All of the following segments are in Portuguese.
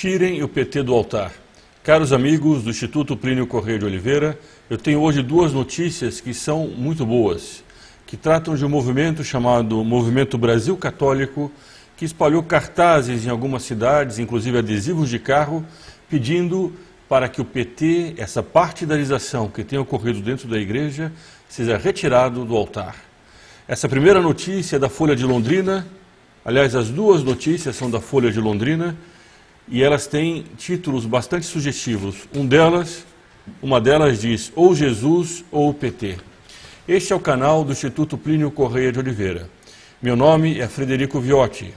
Tirem o PT do altar. Caros amigos do Instituto Plínio Corrêa de Oliveira, eu tenho hoje duas notícias que são muito boas, que tratam de um movimento chamado Movimento Brasil Católico, que espalhou cartazes em algumas cidades, inclusive adesivos de carro, pedindo para que o PT, essa partidarização que tem ocorrido dentro da igreja, seja retirado do altar. Essa primeira notícia é da Folha de Londrina, aliás, as duas notícias são da Folha de Londrina, e elas têm títulos bastante sugestivos. Uma delas diz, ou Jesus ou o PT. Este é o canal do Instituto Plínio Corrêa de Oliveira. Meu nome é Frederico Viotti.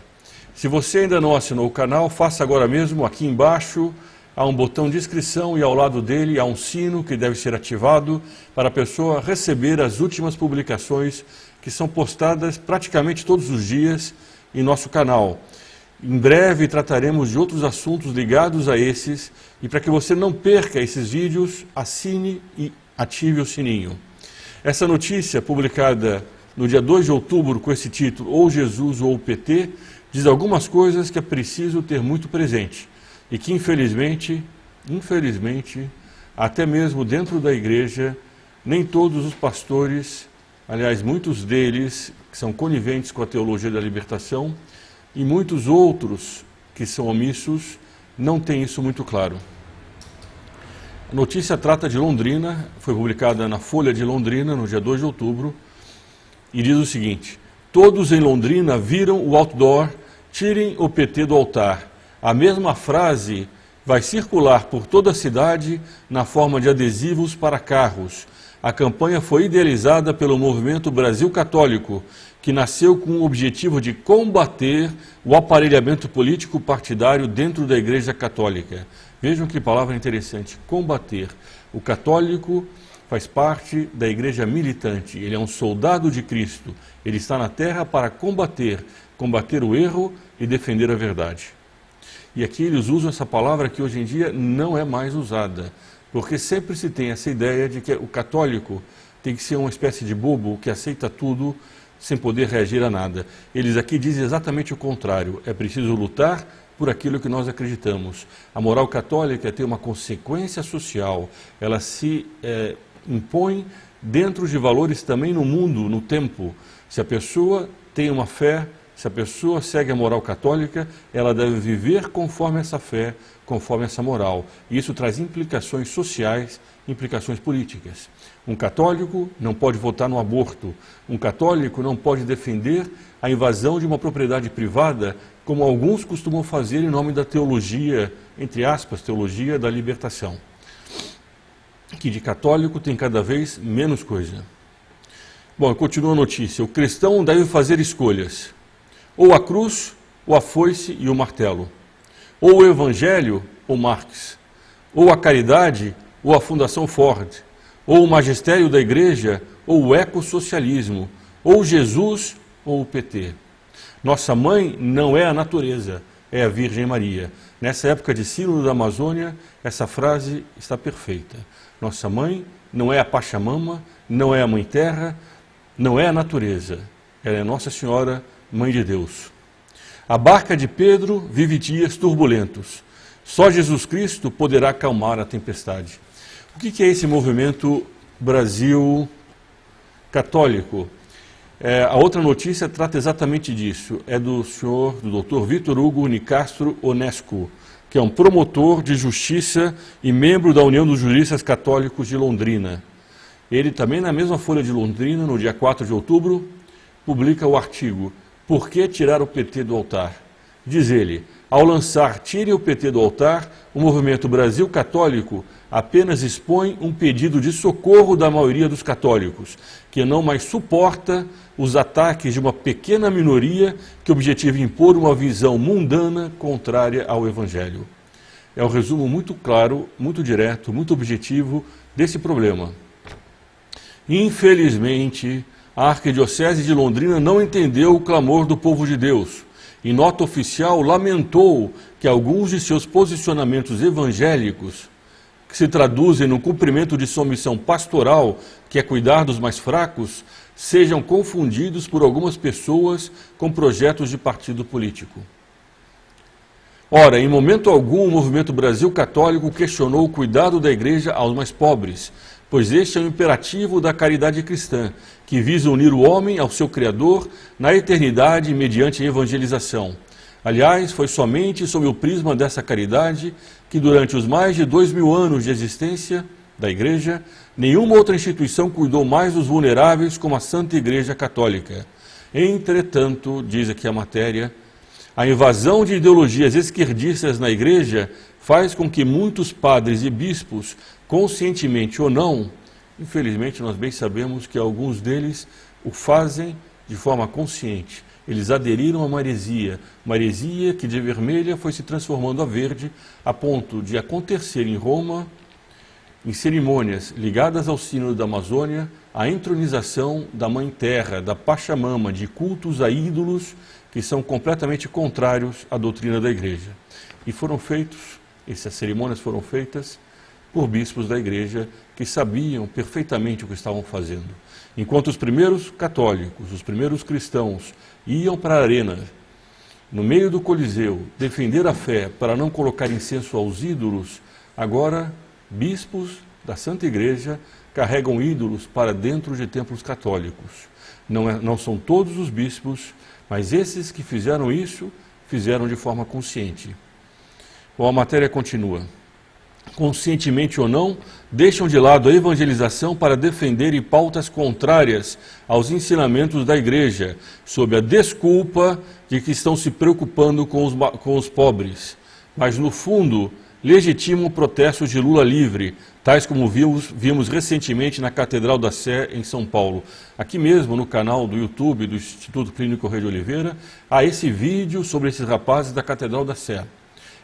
Se você ainda não assinou o canal, faça agora mesmo. Aqui embaixo há um botão de inscrição e ao lado dele há um sino que deve ser ativado para a pessoa receber as últimas publicações que são postadas praticamente todos os dias em nosso canal. Em breve trataremos de outros assuntos ligados a esses, e para que você não perca esses vídeos, assine e ative o sininho. Essa notícia, publicada no dia 2 de outubro com esse título, ou Jesus ou o PT, diz algumas coisas que é preciso ter muito presente e que infelizmente, até mesmo dentro da igreja, nem todos os pastores, aliás, muitos deles que são coniventes com a teologia da libertação, e muitos outros que são omissos não têm isso muito claro. A notícia trata de Londrina, foi publicada na Folha de Londrina no dia 2 de outubro, e diz o seguinte: todos em Londrina viram o outdoor, tirem o PT do altar. A mesma frase vai circular por toda a cidade na forma de adesivos para carros. A campanha foi idealizada pelo Movimento Brasil Católico, que nasceu com o objetivo de combater o aparelhamento político partidário dentro da Igreja Católica. Vejam que palavra interessante, combater. O católico faz parte da Igreja militante, ele é um soldado de Cristo, ele está na terra para combater o erro e defender a verdade. E aqui eles usam essa palavra que hoje em dia não é mais usada, porque sempre se tem essa ideia de que o católico tem que ser uma espécie de bobo que aceita tudo sem poder reagir a nada. Eles aqui dizem exatamente o contrário, é preciso lutar por aquilo que nós acreditamos. A moral católica tem uma consequência social, ela se impõe dentro de valores também no mundo, no tempo. Se a pessoa tem uma fé, se a pessoa segue a moral católica, ela deve viver conforme essa fé, conforme essa moral. E isso traz implicações sociais, implicações políticas. Um católico não pode votar no aborto. Um católico não pode defender a invasão de uma propriedade privada, como alguns costumam fazer em nome da teologia, entre aspas, teologia da libertação. Que de católico tem cada vez menos coisa. Bom, continua a notícia. O cristão deve fazer escolhas. Ou a cruz, ou a foice e o martelo. Ou o evangelho, ou Marx. Ou a caridade, ou a Fundação Ford. Ou o magistério da igreja, ou o ecossocialismo. Ou Jesus, ou o PT. Nossa mãe não é a natureza, é a Virgem Maria. Nessa época de Sínodo da Amazônia, essa frase está perfeita. Nossa mãe não é a Pachamama, não é a Mãe Terra, não é a natureza. Ela é Nossa Senhora, Mãe de Deus. A barca de Pedro vive dias turbulentos. Só Jesus Cristo poderá acalmar a tempestade. O que é esse movimento Brasil Católico? A outra notícia trata exatamente disso. É do Dr. Vitor Hugo Nicastro Onesco, que é um promotor de justiça e membro da União dos Juristas Católicos de Londrina. Ele também, na mesma Folha de Londrina, no dia 4 de outubro, publica o artigo Por que tirar o PT do altar? Diz ele, ao lançar Tire o PT do altar, o movimento Brasil Católico apenas expõe um pedido de socorro da maioria dos católicos, que não mais suporta os ataques de uma pequena minoria que objetiva impor uma visão mundana contrária ao Evangelho. É um resumo muito claro, muito direto, muito objetivo desse problema. Infelizmente, a Arquidiocese de Londrina não entendeu o clamor do povo de Deus. Em nota oficial, lamentou que alguns de seus posicionamentos evangélicos, que se traduzem no cumprimento de sua missão pastoral, que é cuidar dos mais fracos, sejam confundidos por algumas pessoas com projetos de partido político. Ora, em momento algum o movimento Brasil Católico questionou o cuidado da Igreja aos mais pobres, pois este é um imperativo da caridade cristã, que visa unir o homem ao seu Criador na eternidade mediante a evangelização. Aliás, foi somente sob o prisma dessa caridade que durante os mais de 2000 anos de existência da Igreja, nenhuma outra instituição cuidou mais dos vulneráveis como a Santa Igreja Católica. Entretanto, diz aqui a matéria, a invasão de ideologias esquerdistas na Igreja faz com que muitos padres e bispos, conscientemente ou não, infelizmente nós bem sabemos que alguns deles o fazem de forma consciente. Eles aderiram a uma heresia que de vermelha foi se transformando a verde, a ponto de acontecer em Roma, em cerimônias ligadas ao Sínodo da Amazônia, a entronização da Mãe Terra, da Pachamama, de cultos a ídolos que são completamente contrários à doutrina da Igreja. E essas cerimônias foram feitas por bispos da Igreja que sabiam perfeitamente o que estavam fazendo. Enquanto os primeiros católicos, os primeiros cristãos, iam para a arena, no meio do Coliseu, defender a fé para não colocar incenso aos ídolos, agora bispos da Santa Igreja carregam ídolos para dentro de templos católicos. Não são todos os bispos, mas esses que fizeram isso, fizeram de forma consciente. Bom, a matéria continua. Conscientemente ou não, deixam de lado a evangelização para defenderem pautas contrárias aos ensinamentos da Igreja, sob a desculpa de que estão se preocupando com os pobres. Mas, no fundo, legitimam protestos de Lula livre, tais como vimos recentemente na Catedral da Sé, em São Paulo. Aqui mesmo, no canal do YouTube do Instituto Clínico Rei de Oliveira, há esse vídeo sobre esses rapazes da Catedral da Sé.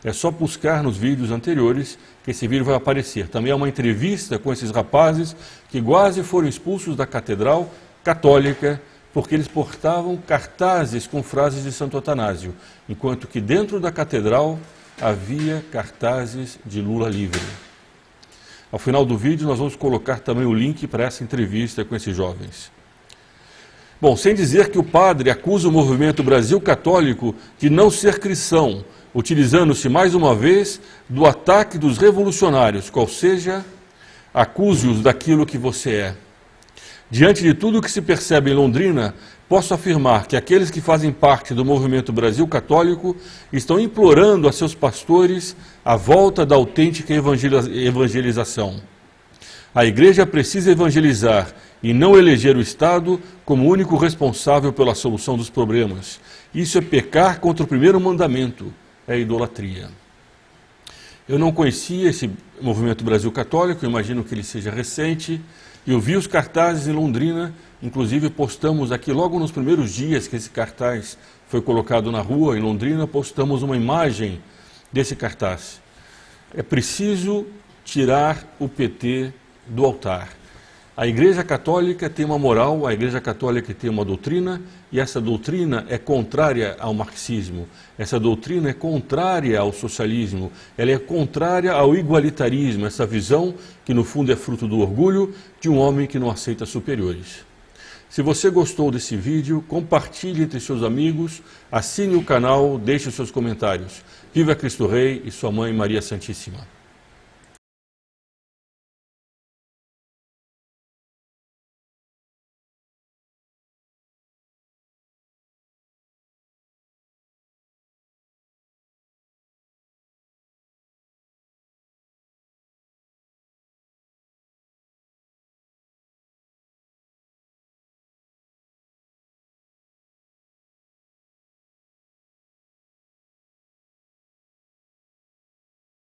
É só buscar nos vídeos anteriores que esse vídeo vai aparecer. Também há uma entrevista com esses rapazes que quase foram expulsos da Catedral Católica porque eles portavam cartazes com frases de Santo Atanásio, enquanto que dentro da Catedral havia cartazes de Lula livre. Ao final do vídeo nós vamos colocar também o link para essa entrevista com esses jovens. Bom, sem dizer que o padre acusa o movimento Brasil Católico de não ser cristão, utilizando-se mais uma vez do ataque dos revolucionários, qual seja, acuse-os daquilo que você é. Diante de tudo o que se percebe em Londrina, posso afirmar que aqueles que fazem parte do movimento Brasil Católico estão implorando a seus pastores a volta da autêntica evangelização. A Igreja precisa evangelizar e não eleger o Estado como único responsável pela solução dos problemas. Isso é pecar contra o primeiro mandamento, é a idolatria. Eu não conhecia esse movimento Brasil Católico, eu imagino que ele seja recente. Eu vi os cartazes em Londrina, inclusive postamos aqui logo nos primeiros dias que esse cartaz foi colocado na rua em Londrina, postamos uma imagem desse cartaz. É preciso tirar o PT do altar. A Igreja Católica tem uma moral, a Igreja Católica tem uma doutrina, e essa doutrina é contrária ao marxismo, essa doutrina é contrária ao socialismo, ela é contrária ao igualitarismo, essa visão que no fundo é fruto do orgulho de um homem que não aceita superiores. Se você gostou desse vídeo, compartilhe entre seus amigos, assine o canal, deixe os seus comentários. Viva Cristo Rei e sua Mãe Maria Santíssima.